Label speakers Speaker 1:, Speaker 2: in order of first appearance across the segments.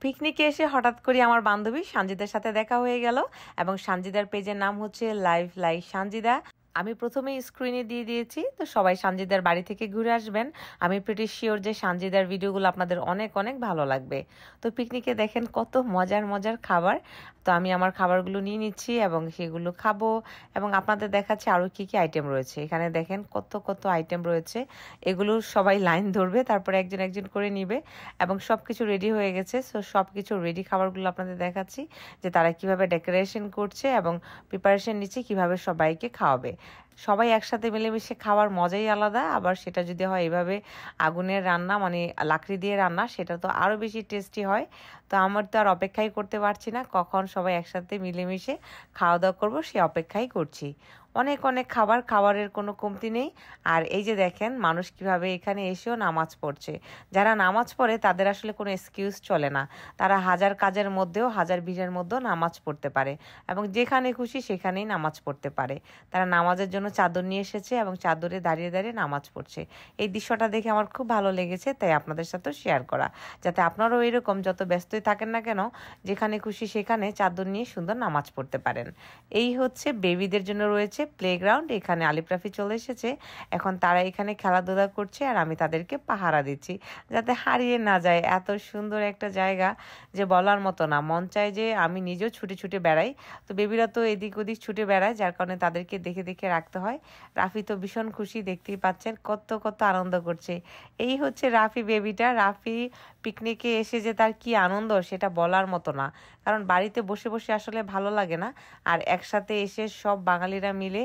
Speaker 1: পিকনিকে এসে হঠাৎ করে আমার বান্ধবী সানজিদার সাথে দেখা হয়ে গেল এবং সানজিদার পেজের নাম হচ্ছে লাইভ লাইক সানজিদা। আমি প্রথমেই স্ক্রিনে দিয়ে দিয়েছি, তো সবাই সানজিদার বাড়ি থেকে ঘুরে আসবেন। আমি প্রিটি শিওর যে সানজিদার ভিডিওগুলো আপনাদের অনেক অনেক ভালো লাগবে। তো পিকনিকে দেখেন কত মজার মজার খাবার। তো আমি আমার খাবারগুলো নিয়ে নিচ্ছি এবং সেগুলো খাবো এবং আপনাদের দেখাচ্ছি আরও কি কি আইটেম রয়েছে। এখানে দেখেন কত কত আইটেম রয়েছে, এগুলো সবাই লাইন ধরবে, তারপরে একজন একজন করে নিবে এবং সব কিছু রেডি হয়ে গেছে। সো সব কিছু রেডি খাবারগুলো আপনাদের দেখাচ্ছি যে তারা কিভাবে ডেকোরেশন করছে এবং প্রিপারেশন নিচ্ছে কিভাবে সবাইকে খাওয়াবে। সবাই একসাথে মিলেমিশে খাওয়ার মজাই আলাদা, আবার সেটা যদি হয় এভাবে আগুনের রান্না মানে লাকড়ি দিয়ে রান্না, সেটা তো আরও বেশি টেস্টি হয়। তো আমার তো আর অপেক্ষাই করতে পারছি না কখন সবাই একসাথে মিলেমিশে খাওয়া দাওয়া করবো, সে অপেক্ষাই করছি। অনেক অনেক খাবারের কোনো কমতি নেই। আর এই যে দেখেন মানুষ কিভাবে এখানে এসেও নামাজ পড়ছে। যারা নামাজ পড়ে তাদের আসলে কোনো এক্সকিউজ চলে না, তারা হাজার কাজের মধ্যেও হাজার ভিড়ের মধ্যেও নামাজ পড়তে পারে এবং যেখানে খুশি সেখানেই নামাজ পড়তে পারে। তারা নামাজের জন্য চাদর নিয়ে এসেছে এবং চাদরে দাঁড়িয়ে দাঁড়িয়ে নামাজ পড়ছে। এই দৃশ্যটা দেখে আমার খুব ভালো লেগেছে, তাই আপনাদের সাথেও শেয়ার করা, যাতে আপনারাও এরকম যত ব্যস্তই থাকেন না কেন যেখানে খুশি সেখানে চাদর নিয়ে সুন্দর নামাজ পড়তে পারেন। এই হচ্ছে বেবিদের জন্য রয়েছে প্লেগ্রাউন্ড। এখানে আলিফ রাফি চলে এসেছে, এখন তারা এখানে খেলাধুলা করছে আর আমি তাদেরকে পাহারা দিচ্ছি যাতে হারিয়ে না যায়। এত সুন্দর একটা জায়গা যে বলার মতো না, মন চায় যে আমি নিজেও ছুটে ছুটে বেড়াই। তো বেবিরা তো এদিক ওদিক ছুটে বেড়ায়, যার কারণে তাদেরকে দেখে দেখে রাখতে হয়। রাফি তো ভীষণ খুশি, দেখতেই পাচ্ছেন কত কত আনন্দ করছে। এই হচ্ছে রাফি বেবিটা। রাফি পিকনিকে এসে যে তার কি আনন্দ সেটা বলার মতো না, কারণ বাড়িতে বসে বসে আসলে ভালো লাগে না, আর একসাথে এসে সব বাঙালিরা মিলে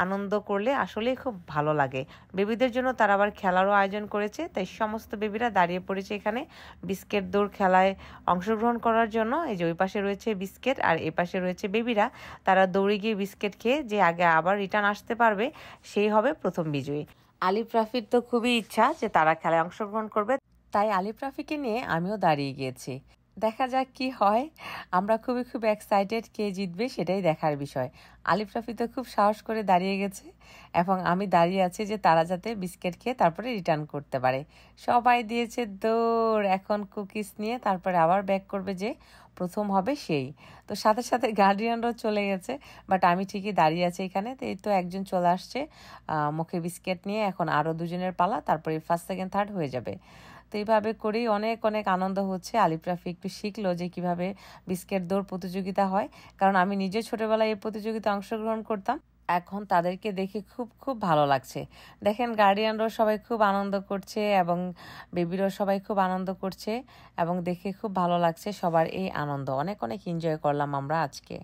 Speaker 1: আনন্দ করলে আসলেই খুব ভালো লাগে। বেবিদের জন্য তারা আবার খেলারও আয়োজন করেছে, তাই সমস্ত বেবিরা দাঁড়িয়ে পড়েছে এখানে বিস্কেট দৌড় খেলায় অংশগ্রহণ করার জন্য। এই যে ওই পাশে রয়েছে বিস্কেট আর এ পাশে রয়েছে বেবিরা, তারা দৌড়ে গিয়ে বিস্কেট খেয়ে যে আগে আবার রিটার্ন আসতে পারবে সেই হবে প্রথম বিজয়ী। আলিফ রাফির তো খুবই ইচ্ছা যে তারা খেলায় অংশগ্রহণ করবে, তাই আলিফ রাফিকে নিয়ে আমিও দাঁড়িয়ে গিয়েছি। দেখা যাক কি হয়। আমরা খুবই খুব এক্সাইটেড, কে জিতবে সেটাই দেখার বিষয়। আলিফ রাফি তো খুব সাহস করে দাঁড়িয়ে গেছে এবং আমি দাঁড়িয়ে আছি যে তারা যাতে বিস্কিট খেয়ে তারপরে রিটার্ন করতে পারে। সবাই দিয়েছে দৌড়, এখন কুকিজ নিয়ে তারপরে আবার ব্যাক করবে, যে প্রথম হবে সেই। তো সাথে সাথে গার্ডিয়ানরাও চলে গেছে, বাট আমি ঠিকই দাঁড়িয়ে আছি এখানে। তো এই তো একজন চলে আসছে মুখে বিস্কিট নিয়ে, এখন আরও দুজনের পালা, তারপরে ফার্স্ট সেকেন্ড থার্ড হয়ে যাবে। তো এইভাবে করেই অনেক অনেক আনন্দ হচ্ছে। আলিফ রাফি একটু শিখলো যে কিভাবে বিস্কিট দৌড় প্রতিযোগিতা হয়, কারণ আমি নিজে ছোটবেলায় এই প্রতিযোগিতায় অংশগ্রহণ করতাম। এখন তাদেরকে দেখে খুব খুব ভালো লাগছে। দেখেন গার্ডিয়ানরাও সবাই খুব আনন্দ করছে এবং বেবিরাও সবাই খুব আনন্দ করছে এবং দেখে খুব ভালো লাগছে সবার এই আনন্দ। অনেক অনেক এনজয় করলাম আমরা আজকে।